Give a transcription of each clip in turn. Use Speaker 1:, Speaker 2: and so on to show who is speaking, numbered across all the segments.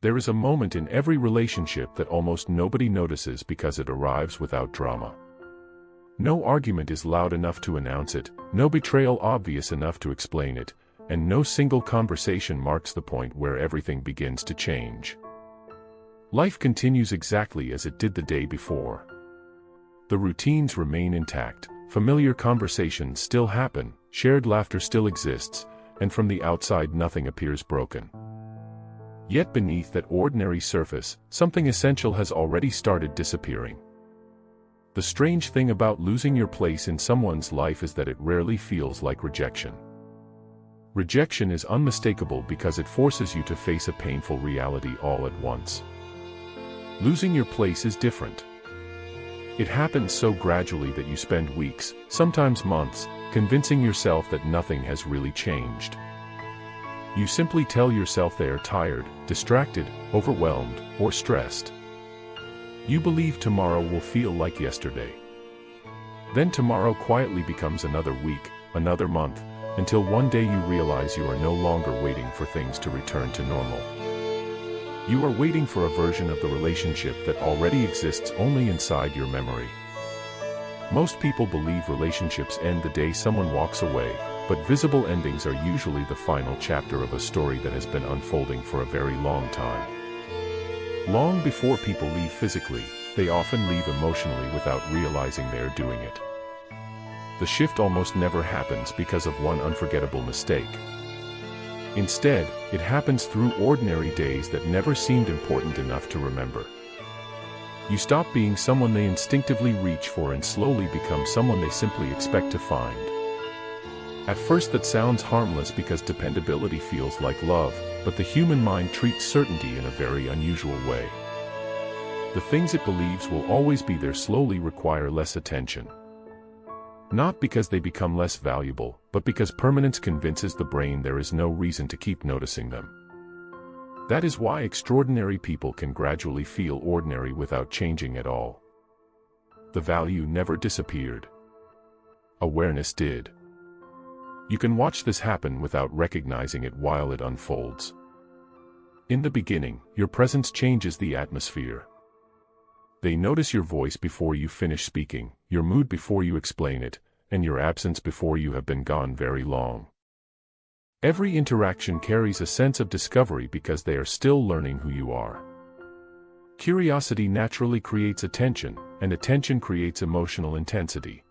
Speaker 1: There is a moment in every relationship that almost nobody notices because it arrives without drama. No argument is loud enough to announce it, no betrayal obvious enough to explain it, and no single conversation marks the point where everything begins to change. Life continues exactly as it did the day before. The routines remain intact, familiar conversations still happen, shared laughter still exists, and from the outside nothing appears broken. Yet beneath that ordinary surface, something essential has already started disappearing. The strange thing about losing your place in someone's life is that it rarely feels like rejection. Rejection is unmistakable because it forces you to face a painful reality all at once. Losing your place is different. It happens so gradually that you spend weeks, sometimes months, convincing yourself that nothing has really changed. You simply tell yourself they are tired, distracted, overwhelmed, or stressed. You believe tomorrow will feel like yesterday. Then tomorrow quietly becomes another week, another month, until one day you realize you are no longer waiting for things to return to normal. You are waiting for a version of the relationship that already exists only inside your memory. Most people believe relationships end the day someone walks away, but visible endings are usually the final chapter of a story that has been unfolding for a very long time. Long before people leave physically, they often leave emotionally without realizing they are doing it. The shift almost never happens because of one unforgettable mistake. Instead, it happens through ordinary days that never seemed important enough to remember. You stop being someone they instinctively reach for and slowly become someone they simply expect to find. At first that sounds harmless because dependability feels like love, but the human mind treats certainty in a very unusual way. The things it believes will always be there slowly require less attention. Not because they become less valuable, but because permanence convinces the brain there is no reason to keep noticing them. That is why extraordinary people can gradually feel ordinary without changing at all. The value never disappeared. Awareness did. You can watch this happen without recognizing it while it unfolds. In the beginning, your presence changes the atmosphere. They notice your voice before you finish speaking, your mood before you explain it, and your absence before you have been gone very long. Every interaction carries a sense of discovery because they are still learning who you are. Curiosity naturally creates attention, and attention creates emotional intensity.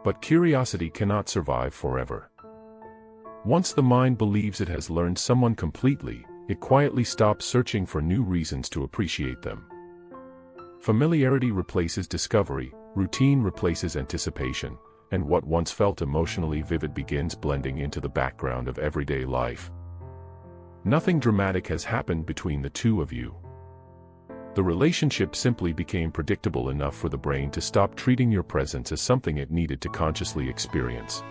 Speaker 1: But curiosity cannot survive forever. Once the mind believes it has learned someone completely, it quietly stops searching for new reasons to appreciate them. Familiarity replaces discovery, routine replaces anticipation, and what once felt emotionally vivid begins blending into the background of everyday life. Nothing dramatic has happened between the two of you. The relationship simply became predictable enough for the brain to stop treating your presence as something it needed to consciously experience.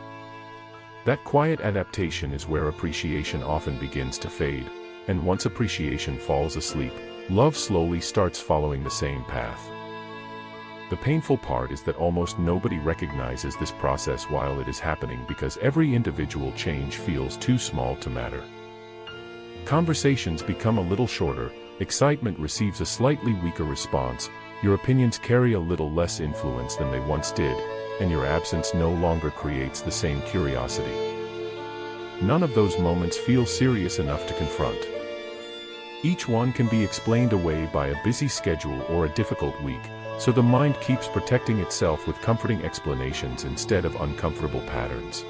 Speaker 1: That quiet adaptation is where appreciation often begins to fade, and once appreciation falls asleep, love slowly starts following the same path. The painful part is that almost nobody recognizes this process while it is happening because every individual change feels too small to matter. Conversations become a little shorter, excitement receives a slightly weaker response, your opinions carry a little less influence than they once did, and your absence no longer creates the same curiosity. None of those moments feel serious enough to confront. Each one can be explained away by a busy schedule or a difficult week, so the mind keeps protecting itself with comforting explanations instead of uncomfortable patterns.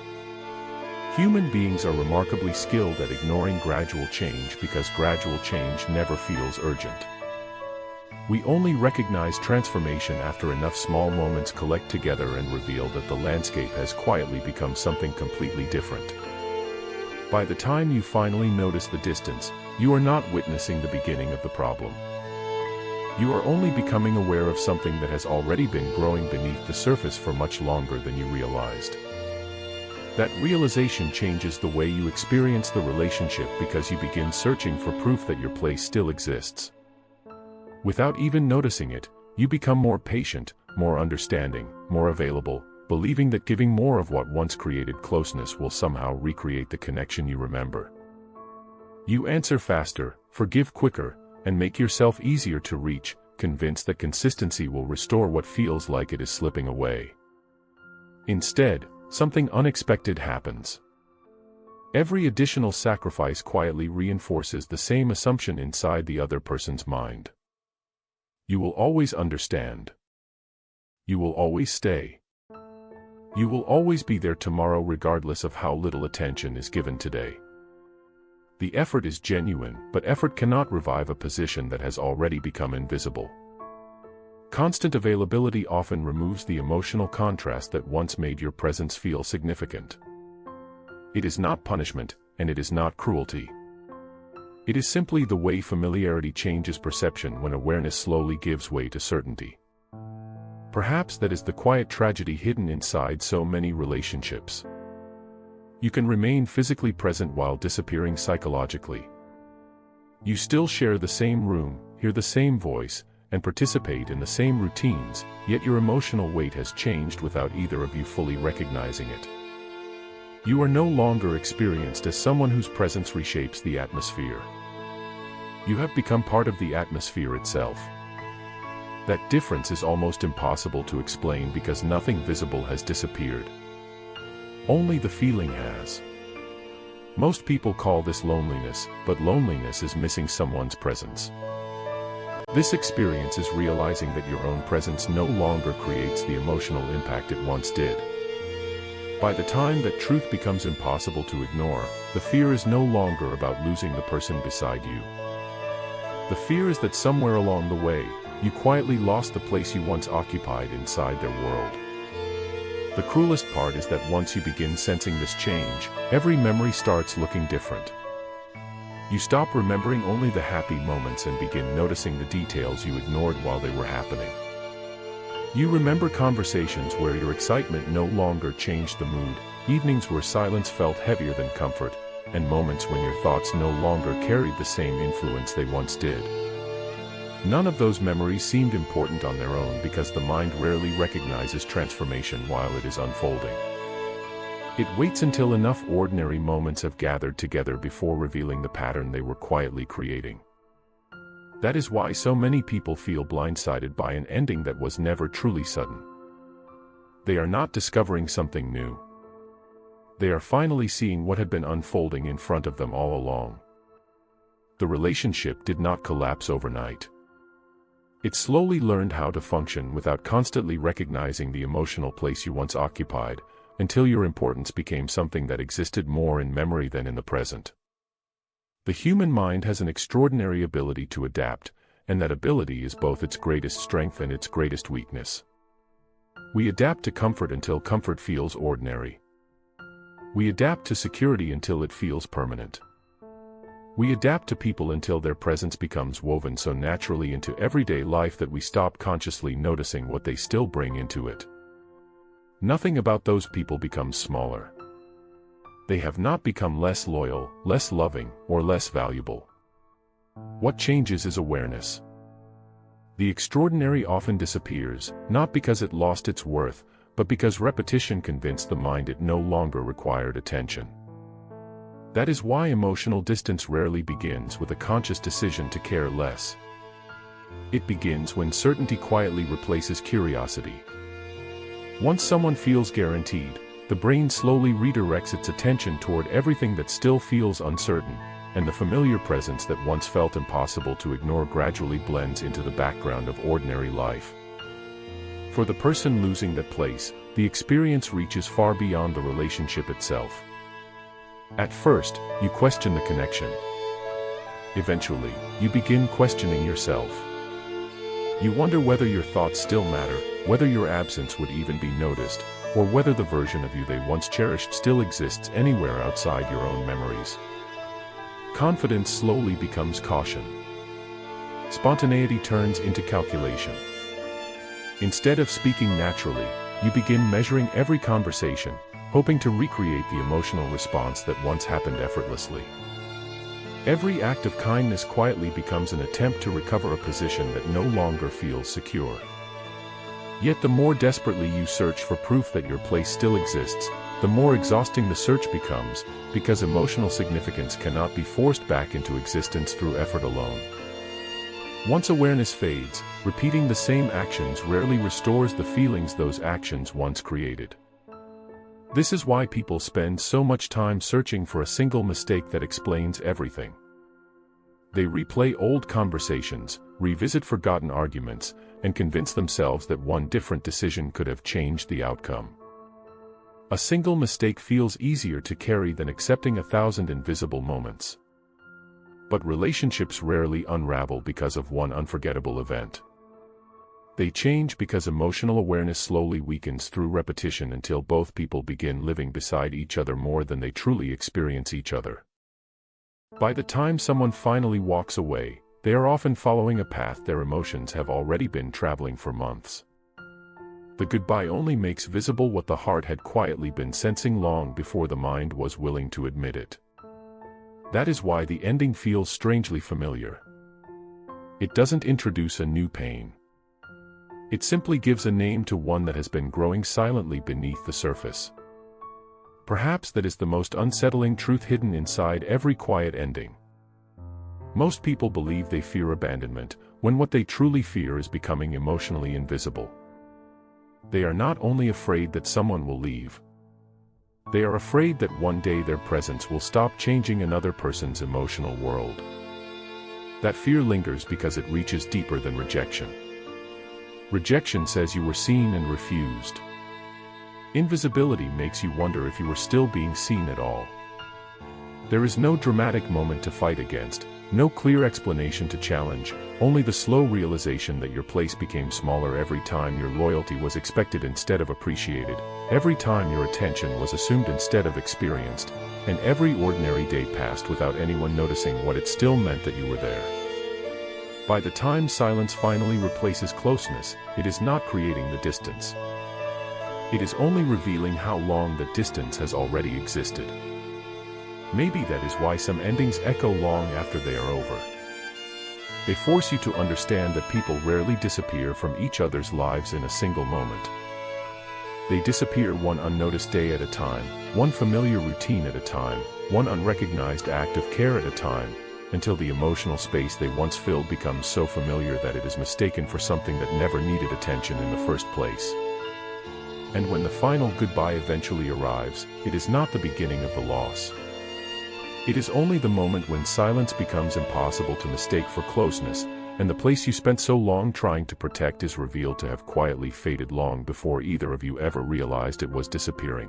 Speaker 1: Human beings are remarkably skilled at ignoring gradual change because gradual change never feels urgent. We only recognize transformation after enough small moments collect together and reveal that the landscape has quietly become something completely different. By the time you finally notice the distance, you are not witnessing the beginning of the problem. You are only becoming aware of something that has already been growing beneath the surface for much longer than you realized. That realization changes the way you experience the relationship because you begin searching for proof that your place still exists. Without even noticing it, you become more patient, more understanding, more available, believing that giving more of what once created closeness will somehow recreate the connection you remember. You answer faster, forgive quicker, and make yourself easier to reach, convinced that consistency will restore what feels like it is slipping away. Instead, something unexpected happens. Every additional sacrifice quietly reinforces the same assumption inside the other person's mind. You will always understand. You will always stay. You will always be there tomorrow regardless of how little attention is given today. The effort is genuine, but effort cannot revive a position that has already become invisible. Constant availability often removes the emotional contrast that once made your presence feel significant. It is not punishment, and it is not cruelty. It is simply the way familiarity changes perception when awareness slowly gives way to certainty. Perhaps that is the quiet tragedy hidden inside so many relationships. You can remain physically present while disappearing psychologically. You still share the same room, hear the same voice, and participate in the same routines, yet your emotional weight has changed without either of you fully recognizing it. You are no longer experienced as someone whose presence reshapes the atmosphere. You have become part of the atmosphere itself. That difference is almost impossible to explain because nothing visible has disappeared. Only the feeling has. Most people call this loneliness, but loneliness is missing someone's presence. This experience is realizing that your own presence no longer creates the emotional impact it once did. By the time that truth becomes impossible to ignore, the fear is no longer about losing the person beside you. The fear is that somewhere along the way, you quietly lost the place you once occupied inside their world. The cruelest part is that once you begin sensing this change, every memory starts looking different. You stop remembering only the happy moments and begin noticing the details you ignored while they were happening. You remember conversations where your excitement no longer changed the mood, evenings where silence felt heavier than comfort, and moments when your thoughts no longer carried the same influence they once did. None of those memories seemed important on their own because the mind rarely recognizes transformation while it is unfolding. It waits until enough ordinary moments have gathered together before revealing the pattern they were quietly creating. That is why so many people feel blindsided by an ending that was never truly sudden. They are not discovering something new. They are finally seeing what had been unfolding in front of them all along. The relationship did not collapse overnight. It slowly learned how to function without constantly recognizing the emotional place you once occupied, until your importance became something that existed more in memory than in the present. The human mind has an extraordinary ability to adapt, and that ability is both its greatest strength and its greatest weakness. We adapt to comfort until comfort feels ordinary. We adapt to security until it feels permanent. We adapt to people until their presence becomes woven so naturally into everyday life that we stop consciously noticing what they still bring into it. Nothing about those people becomes smaller. They have not become less loyal, less loving, or less valuable. What changes is awareness. The extraordinary often disappears, not because it lost its worth, but because repetition convinced the mind it no longer required attention. That is why emotional distance rarely begins with a conscious decision to care less. It begins when certainty quietly replaces curiosity. Once someone feels guaranteed, the brain slowly redirects its attention toward everything that still feels uncertain, and the familiar presence that once felt impossible to ignore gradually blends into the background of ordinary life. For the person losing that place, the experience reaches far beyond the relationship itself. At first, you question the connection. Eventually, you begin questioning yourself. You wonder whether your thoughts still matter, whether your absence would even be noticed, or whether the version of you they once cherished still exists anywhere outside your own memories. Confidence slowly becomes caution. Spontaneity turns into calculation. Instead of speaking naturally, you begin measuring every conversation, hoping to recreate the emotional response that once happened effortlessly. Every act of kindness quietly becomes an attempt to recover a position that no longer feels secure. Yet the more desperately you search for proof that your place still exists, the more exhausting the search becomes, because emotional significance cannot be forced back into existence through effort alone. Once awareness fades, repeating the same actions rarely restores the feelings those actions once created. This is why people spend so much time searching for a single mistake that explains everything. They replay old conversations, revisit forgotten arguments, and convince themselves that one different decision could have changed the outcome. A single mistake feels easier to carry than accepting 1,000 invisible moments. But relationships rarely unravel because of one unforgettable event. They change because emotional awareness slowly weakens through repetition until both people begin living beside each other more than they truly experience each other. By the time someone finally walks away, they are often following a path their emotions have already been traveling for months. The goodbye only makes visible what the heart had quietly been sensing long before the mind was willing to admit it. That is why the ending feels strangely familiar. It doesn't introduce a new pain. It simply gives a name to one that has been growing silently beneath the surface. Perhaps that is the most unsettling truth hidden inside every quiet ending. Most people believe they fear abandonment, when what they truly fear is becoming emotionally invisible. They are not only afraid that someone will leave. They are afraid that one day their presence will stop changing another person's emotional world. That fear lingers because it reaches deeper than rejection. Rejection says you were seen and refused. Invisibility makes you wonder if you were still being seen at all. There is no dramatic moment to fight against, no clear explanation to challenge, only the slow realization that your place became smaller every time your loyalty was expected instead of appreciated, every time your attention was assumed instead of experienced, and every ordinary day passed without anyone noticing what it still meant that you were there. By the time silence finally replaces closeness, it is not creating the distance. It is only revealing how long the distance has already existed. Maybe that is why some endings echo long after they are over. They force you to understand that people rarely disappear from each other's lives in a single moment. They disappear one unnoticed day at a time, one familiar routine at a time, one unrecognized act of care at a time, until the emotional space they once filled becomes so familiar that it is mistaken for something that never needed attention in the first place. And when the final goodbye eventually arrives, it is not the beginning of the loss. It is only the moment when silence becomes impossible to mistake for closeness, and the place you spent so long trying to protect is revealed to have quietly faded long before either of you ever realized it was disappearing.